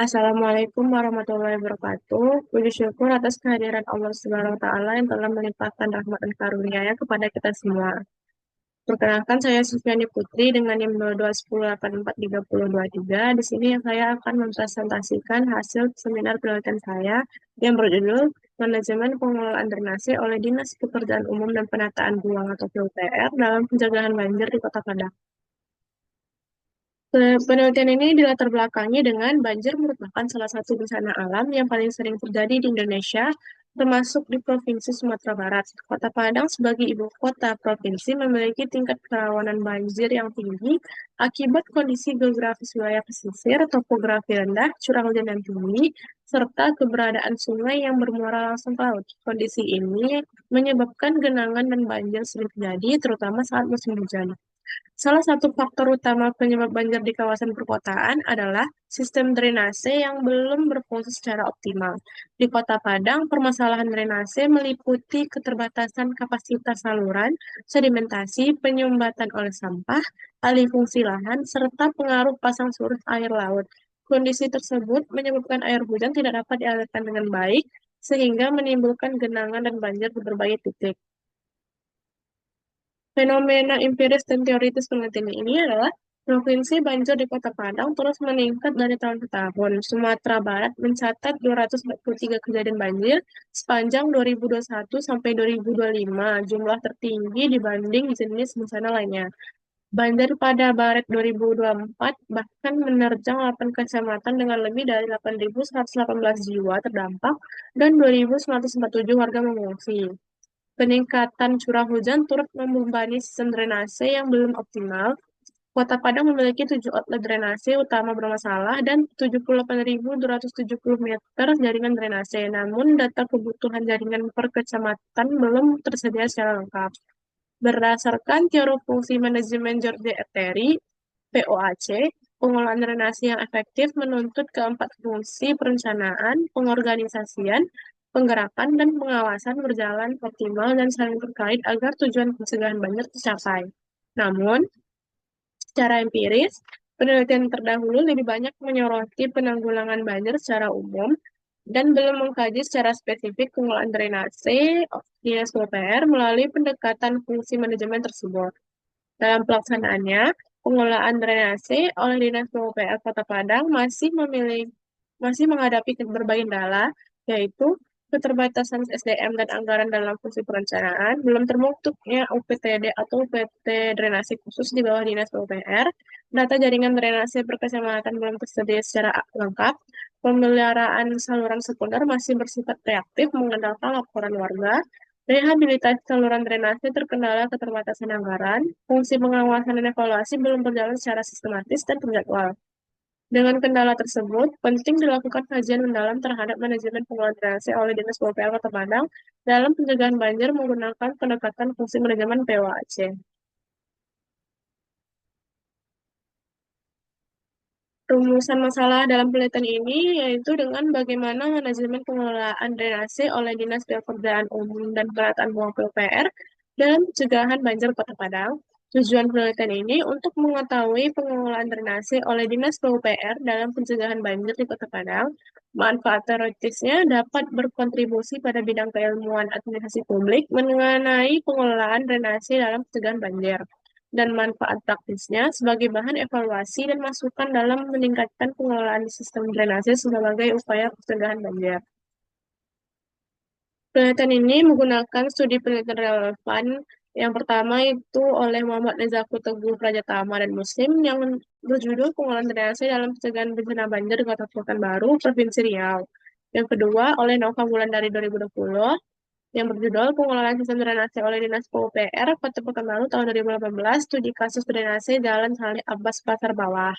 Assalamualaikum warahmatullahi wabarakatuh. Puji syukur atas kehadiran Allah Subhanahu wa Ta'ala yang telah melimpahkan rahmat dan karunia-Nya kepada kita semua. Perkenalkan, saya Sufiani Putri dengan NIM 0210843023. Di sini saya akan mempresentasikan hasil seminar penelitian saya yang berjudul Manajemen Pengelolaan Drainase oleh Dinas Pekerjaan Umum dan Penataan Ruang atau PUPR dalam Pencegahan Banjir di Kota Padang. Penelitian ini dilatar belakangi dengan banjir merupakan salah satu bencana alam yang paling sering terjadi di Indonesia, termasuk di Provinsi Sumatera Barat. Kota Padang sebagai ibu kota provinsi memiliki tingkat kerawanan banjir yang tinggi akibat kondisi geografis wilayah pesisir, topografi rendah, curah hujan yang tinggi, serta keberadaan sungai yang bermuara langsung ke laut. Kondisi ini menyebabkan genangan dan banjir sering terjadi, terutama saat musim hujan. Salah satu faktor utama penyebab banjir di kawasan perkotaan adalah sistem drainase yang belum berfungsi secara optimal. Di Kota Padang, permasalahan drainase meliputi keterbatasan kapasitas saluran, sedimentasi, penyumbatan oleh sampah, alih fungsi lahan, serta pengaruh pasang surut air laut. Kondisi tersebut menyebabkan air hujan tidak dapat dialirkan dengan baik, sehingga menimbulkan genangan dan banjir di berbagai titik. Fenomena empiris dan teoritis penelitian ini adalah provinsi banjir di Kota Padang terus meningkat dari tahun ke tahun. Sumatera Barat mencatat 243 kejadian banjir sepanjang 2021 sampai 2025, jumlah tertinggi dibanding jenis bencana lainnya. Banjir pada Maret 2024 bahkan menerjang 8 kecamatan dengan lebih dari 8.118 jiwa terdampak dan 2.947 warga mengungsi. Peningkatan curah hujan turut membebani sistem drainase yang belum optimal. Kota Padang memiliki 7 outlet drainase utama bermasalah dan 78.270 meter jaringan drainase. Namun, data kebutuhan jaringan per kecamatan belum tersedia secara lengkap. Berdasarkan teori fungsi manajemen George Etteri, POAC, pengelolaan drainase yang efektif menuntut keempat fungsi perencanaan, pengorganisasian, penggerakan, dan pengawasan berjalan optimal dan saling terkait agar tujuan pencegahan banjir tercapai. Namun, secara empiris, penelitian terdahulu lebih banyak menyoroti penanggulangan banjir secara umum dan belum mengkaji secara spesifik pengelolaan drainase di SPOPR melalui pendekatan fungsi manajemen tersebut. Dalam pelaksanaannya, pengelolaan drainase oleh Dinas PUPR Kota Padang masih menghadapi berbagai kendala, yaitu keterbatasan SDM dan anggaran dalam fungsi perencanaan, belum terbentuknya UPTD atau UPT drainase khusus di bawah Dinas PUPR, data jaringan drainase per kecamatan belum tersedia secara lengkap, pemeliharaan saluran sekunder masih bersifat reaktif mengandalkan laporan warga, rehabilitasi saluran drainase terkendala keterbatasan anggaran, fungsi pengawasan dan evaluasi belum berjalan secara sistematis dan terjadwal. Dengan kendala tersebut, penting dilakukan kajian mendalam terhadap manajemen pengelolaan drainase oleh Dinas PUPR Kota Padang dalam pencegahan banjir menggunakan pendekatan fungsi manajemen POAC. Rumusan masalah dalam penelitian ini yaitu dengan bagaimana manajemen pengelolaan drainase oleh Dinas Pekerjaan Umum dan Penataan Ruang PUPR dalam pencegahan banjir Kota Padang. Tujuan penelitian ini untuk mengetahui pengelolaan drainase oleh Dinas PUPR dalam pencegahan banjir di Kota Padang. Manfaat teoritisnya dapat berkontribusi pada bidang keilmuan administrasi publik mengenai pengelolaan drainase dalam pencegahan banjir dan manfaat praktisnya sebagai bahan evaluasi dan masukan dalam meningkatkan pengelolaan sistem drainase sebagai upaya pencegahan banjir. Penelitian ini menggunakan studi penelitian relevan. Yang pertama itu oleh Muhammad Nezaku Teguh Prajatama dan Muslim yang berjudul Pengelolaan Drainase dalam Pencegahan Bencana Banjir di Kota Pekanbaru, Provinsi Riau. Yang kedua oleh Nova Wulandari 2020 yang berjudul Pengelolaan Sistem Drainase oleh Dinas PUPR Kota Pekanbaru tahun 2018, studi kasus drainase Jalan Saleh Abbas Pasar Bawah.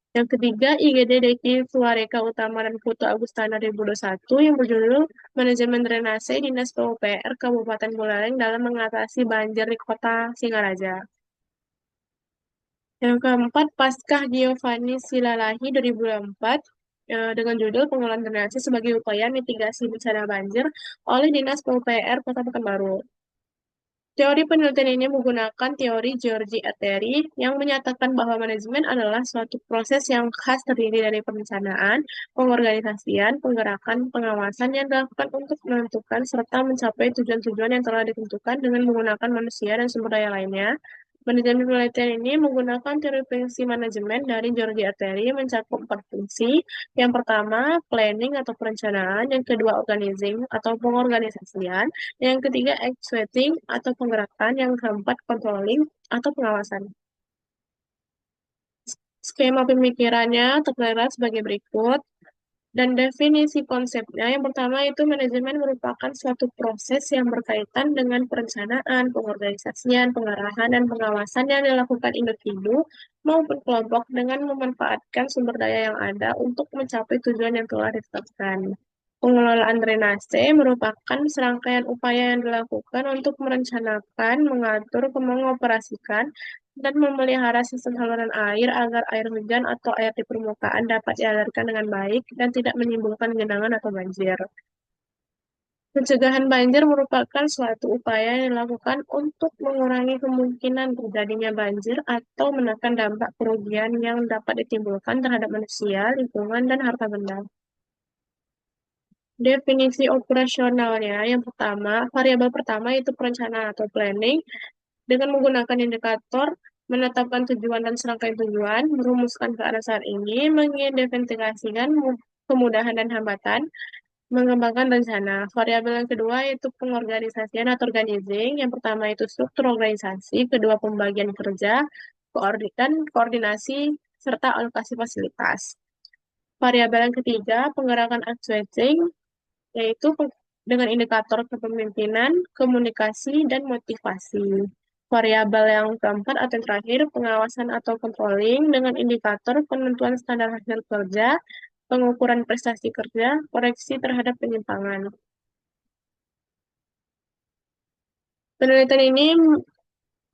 Yang ketiga, IGD Deki Suareka Utama dan Putu Agustana 2021 yang berjudul Manajemen Drainase Dinas PUPR Kabupaten Buleleng dalam mengatasi banjir di Kota Singaraja. Yang keempat, Paskah Giovanni Silalahi 2004 dengan judul Pengelolaan Drainase sebagai Upaya Mitigasi Bencana Banjir oleh Dinas PUPR Kota Pekanbaru. Teori penelitian ini menggunakan teori Giorgi Arteri yang menyatakan bahwa manajemen adalah suatu proses yang khas terdiri dari perencanaan, pengorganisasian, penggerakan, pengawasan yang dilakukan untuk menentukan serta mencapai tujuan-tujuan yang telah ditentukan dengan menggunakan manusia dan sumber daya lainnya. Manajemen penelitian ini menggunakan teori fungsi manajemen dari Giorgi Arteri mencakup empat fungsi. Yang pertama, planning atau perencanaan. Yang kedua, organizing atau pengorganisasian. Yang ketiga, actuating atau penggerakan. Yang keempat, controlling atau pengawasan. Skema pemikirannya tertera sebagai berikut. Dan definisi konsepnya, yang pertama itu manajemen merupakan suatu proses yang berkaitan dengan perencanaan, pengorganisasian, pengarahan, dan pengawasan yang dilakukan individu maupun kelompok dengan memanfaatkan sumber daya yang ada untuk mencapai tujuan yang telah ditetapkan. Pengelolaan drainase merupakan serangkaian upaya yang dilakukan untuk merencanakan, mengatur, mengoperasikan, dan memelihara sistem saluran air agar air hujan atau air di permukaan dapat dialirkan dengan baik dan tidak menimbulkan genangan atau banjir. Pencegahan banjir merupakan suatu upaya yang dilakukan untuk mengurangi kemungkinan terjadinya banjir atau menekan dampak kerugian yang dapat ditimbulkan terhadap manusia, lingkungan, dan harta benda. Definisi operasionalnya, yang pertama, variabel pertama yaitu perencanaan atau planning, dengan menggunakan indikator, menetapkan tujuan dan serangkaian tujuan, merumuskan keadaan saat ini, mengidentifikasikan kemudahan dan hambatan, mengembangkan rencana. Variabel yang kedua yaitu pengorganisasian atau organizing. Yang pertama itu struktur organisasi, kedua pembagian kerja, koordinasi, serta alokasi fasilitas. Variabel yang ketiga, penggerakan actuating, yaitu dengan indikator kepemimpinan, komunikasi, dan motivasi. Variabel yang keempat atau yang terakhir, pengawasan atau controlling dengan indikator penentuan standar hasil kerja, pengukuran prestasi kerja, koreksi terhadap penyimpangan. Penelitian ini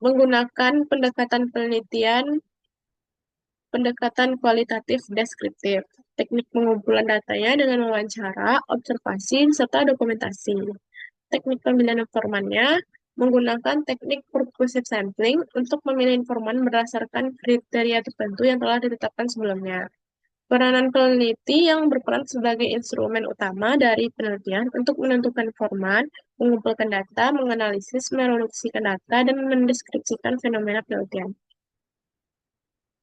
menggunakan pendekatan kualitatif deskriptif, teknik pengumpulan datanya dengan wawancara, observasi, serta dokumentasi. Teknik pemilihan informannya menggunakan teknik purposive sampling untuk memilih informan berdasarkan kriteria tertentu yang telah ditetapkan sebelumnya. Peranan peneliti yang berperan sebagai instrumen utama dari penelitian untuk menentukan informan, mengumpulkan data, menganalisis, mereduksikan data, dan mendeskripsikan fenomena penelitian.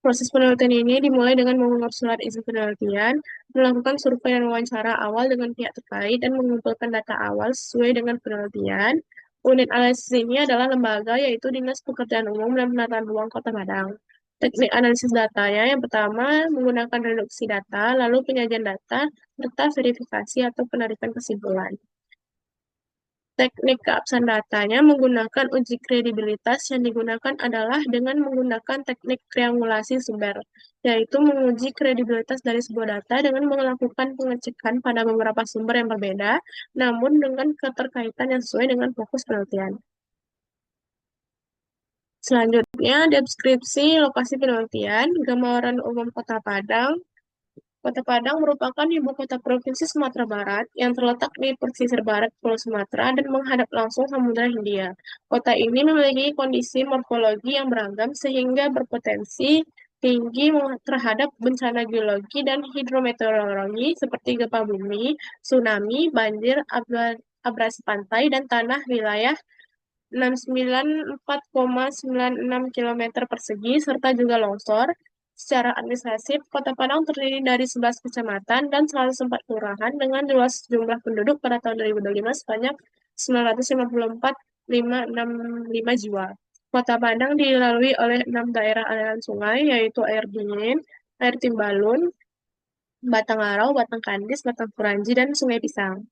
Proses penelitian ini dimulai dengan mengumpulkan surat izin penelitian, melakukan survei dan wawancara awal dengan pihak terkait, dan mengumpulkan data awal sesuai dengan penelitian. Unit analisis ini adalah lembaga, yaitu Dinas Pekerjaan Umum dan Penataan Ruang Kota Padang. Teknik analisis datanya yang pertama menggunakan reduksi data, lalu penyajian data, serta verifikasi atau penarikan kesimpulan. Teknik keabsahan datanya menggunakan uji kredibilitas yang digunakan adalah dengan menggunakan teknik triangulasi sumber, yaitu menguji kredibilitas dari sebuah data dengan melakukan pengecekan pada beberapa sumber yang berbeda, namun dengan keterkaitan yang sesuai dengan fokus penelitian. Selanjutnya, deskripsi lokasi penelitian, gambaran umum Kota Padang. Kota Padang merupakan ibu kota Provinsi Sumatera Barat yang terletak di pesisir barat Pulau Sumatera dan menghadap langsung Samudra Hindia. Kota ini memiliki kondisi morfologi yang beragam sehingga berpotensi tinggi terhadap bencana geologi dan hidrometeorologi seperti gempa bumi, tsunami, banjir, abrasi pantai, dan tanah wilayah 694,96 km persegi, serta juga longsor. Secara administratif, Kota Padang terdiri dari 11 kecamatan dan 104 kelurahan dengan luas jumlah penduduk pada tahun 2025 sebanyak 954.565 jiwa. Kota Padang dilalui oleh 6 daerah aliran sungai, yaitu Air Dingin, Air Timbalun, Batang Arau, Batang Kandis, Batang Furanji, dan Sungai Pisang.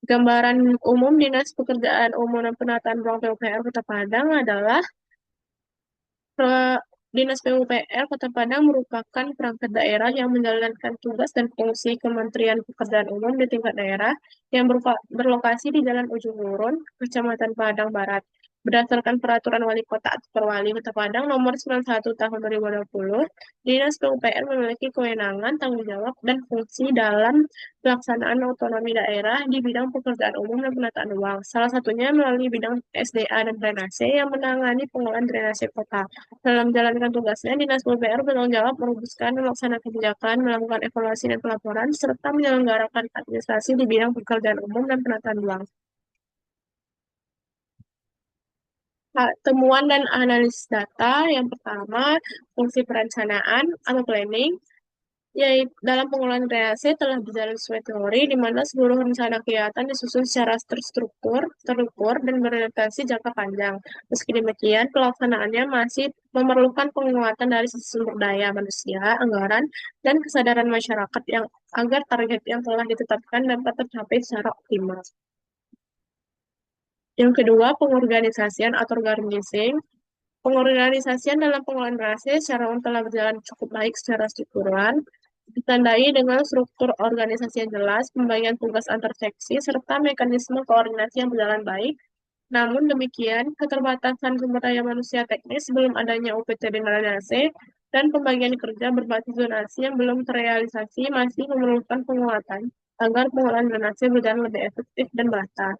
Gambaran umum Dinas Pekerjaan Umum dan Penataan Ruang PUPR Kota Padang adalah Dinas PUPR Kota Padang merupakan perangkat daerah yang menjalankan tugas dan fungsi Kementerian Pekerjaan Umum di tingkat daerah yang berlokasi di Jalan Ujung Urun, Kecamatan Padang Barat. Berdasarkan Peraturan Wali Kota atau Perwali Kota Padang Nomor 91 Tahun 2020, Dinas PUPR memiliki kewenangan, tanggung jawab, dan fungsi dalam pelaksanaan otonomi daerah di bidang pekerjaan umum dan penataan ruang. Salah satunya melalui bidang SDA dan drainase yang menangani pengelolaan drainase kota. Dalam menjalankan tugasnya, Dinas PUPR bertanggung jawab merumuskan dan melaksanakan kebijakan, melakukan evaluasi dan pelaporan, serta menyelenggarakan administrasi di bidang pekerjaan umum dan penataan ruang. Temuan dan analisis data yang pertama, fungsi perencanaan atau planning, yaitu dalam pengelolaan drainase telah berjalan sesuai teori, di mana seluruh rencana kegiatan disusun secara terstruktur, terukur, dan berorientasi jangka panjang. Meski demikian, pelaksanaannya masih memerlukan penguatan dari sisi sumber daya manusia, anggaran, dan kesadaran masyarakat yang agar target yang telah ditetapkan dapat tercapai secara optimal. Yang kedua, pengorganisasian atau organizing. Pengorganisasian dalam pengelolaan drainase secara umum telah berjalan cukup baik secara struktural, ditandai dengan struktur organisasi yang jelas, pembagian tugas antar seksi, serta mekanisme koordinasi yang berjalan baik. Namun demikian, keterbatasan sumber daya manusia teknis, belum adanya UPT di drainase, dan pembagian kerja berbasis zonasi yang belum terrealisasi masih memerlukan penguatan agar pengelolaan drainase berjalan lebih efektif dan merata.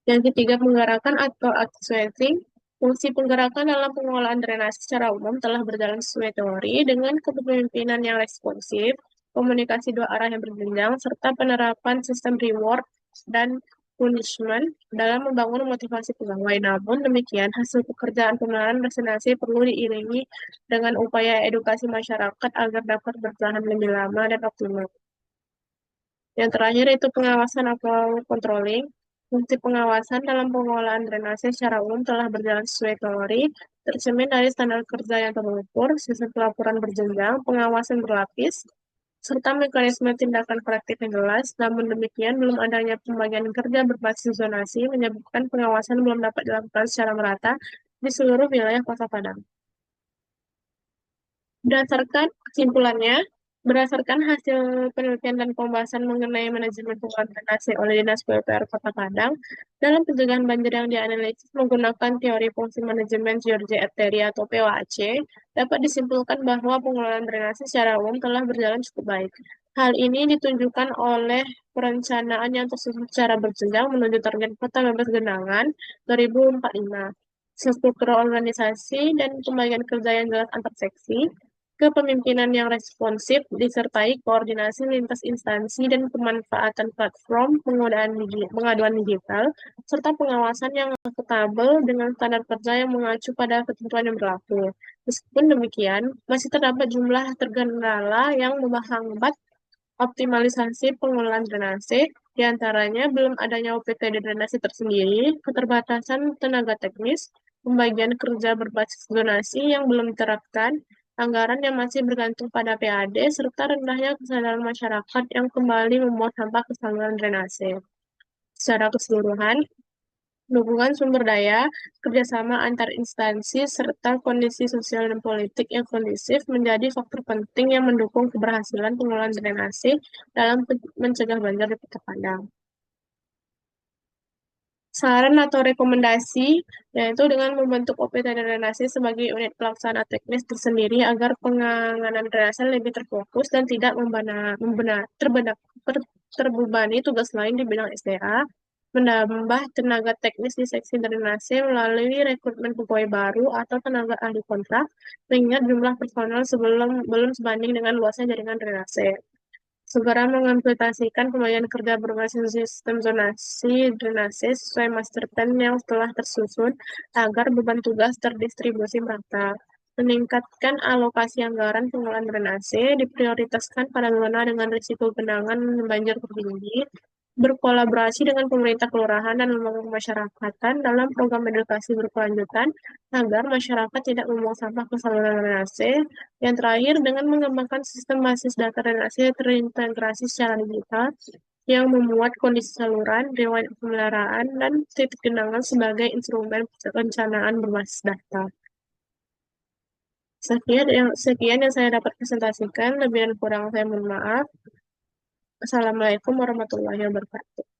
Yang ketiga, penggerakan atau activating. Fungsi penggerakan dalam pengelolaan drainase secara umum telah berjalan sesuai teori dengan kepemimpinan yang responsif, komunikasi dua arah yang berjenjang, serta penerapan sistem reward dan punishment dalam membangun motivasi pegawai. Namun demikian, hasil pekerjaan pengelolaan drainase perlu diiringi dengan upaya edukasi masyarakat agar dapat bertahan lebih lama dan optimal. Yang terakhir itu pengawasan atau controlling. Fungsi pengawasan dalam pengelolaan drainase secara umum telah berjalan sesuai teori, tercermin dari standar kerja yang terukur, sistem pelaporan berjenjang, pengawasan berlapis, serta mekanisme tindakan korektif yang jelas. Namun demikian, belum adanya pembagian kerja berbasis zonasi menyebabkan pengawasan belum dapat dilakukan secara merata di seluruh wilayah Kota Padang. Berdasarkan kesimpulannya, berdasarkan hasil penelitian dan pembahasan mengenai manajemen pengelolaan drainase oleh Dinas PUPR Kota Padang, dalam pencegahan banjir yang dianalisis menggunakan teori fungsi manajemen George Etteri atau POAC, dapat disimpulkan bahwa pengelolaan drainase secara umum telah berjalan cukup baik. Hal ini ditunjukkan oleh perencanaan yang tersusun secara berjenjang menuju target kota bebas genangan 2045, struktur organisasi dan pembagian kerja yang jelas antar seksi, kepemimpinan yang responsif, disertai koordinasi lintas instansi dan pemanfaatan platform pengaduan digital, serta pengawasan yang akuntabel dengan standar kerja yang mengacu pada ketentuan yang berlaku. Meskipun demikian, masih terdapat jumlah terkendala yang menghambat optimalisasi pengelolaan drainase, di antaranya belum adanya UPT di drainase tersendiri, keterbatasan tenaga teknis, pembagian kerja berbasis zonasi yang belum diterapkan, anggaran yang masih bergantung pada PAD, serta rendahnya kesadaran masyarakat yang kembali membuang sampah ke saluran drainase. Secara keseluruhan, dukungan sumber daya, kerjasama antar instansi, serta kondisi sosial dan politik yang kondusif menjadi faktor penting yang mendukung keberhasilan pengelolaan drainase dalam mencegah banjir di Kota Padang. Saran atau rekomendasi, yaitu dengan membentuk OPT drainase sebagai unit pelaksana teknis tersendiri agar penanganan drainase lebih terfokus dan tidak terbebani tugas lain di bidang SDA, menambah tenaga teknis di seksi drainase melalui rekrutmen pegawai baru atau tenaga ahli kontrak, mengingat jumlah personal belum sebanding dengan luasnya jaringan drainase. Segera mengimplementasikan pembagian kerja berbasis sistem zonasi drainase sesuai master plan yang telah tersusun agar beban tugas terdistribusi merata. Meningkatkan alokasi anggaran pengelolaan drainase, diprioritaskan pada zona dengan risiko genangan banjir tertinggi, berkolaborasi dengan pemerintah kelurahan dan lembaga pemasyarakatan dalam program edukasi berkelanjutan agar masyarakat tidak membuang sampah ke saluran drainase. Yang terakhir, dengan mengembangkan sistem basis data drainase terintegrasi secara digital yang memuat kondisi saluran, riwayat pemeliharaan, dan titik genangan sebagai instrumen perencanaan berbasis data. Sekian yang saya dapat presentasikan, lebih dan kurang saya mohon maaf. Assalamualaikum warahmatullahi wabarakatuh.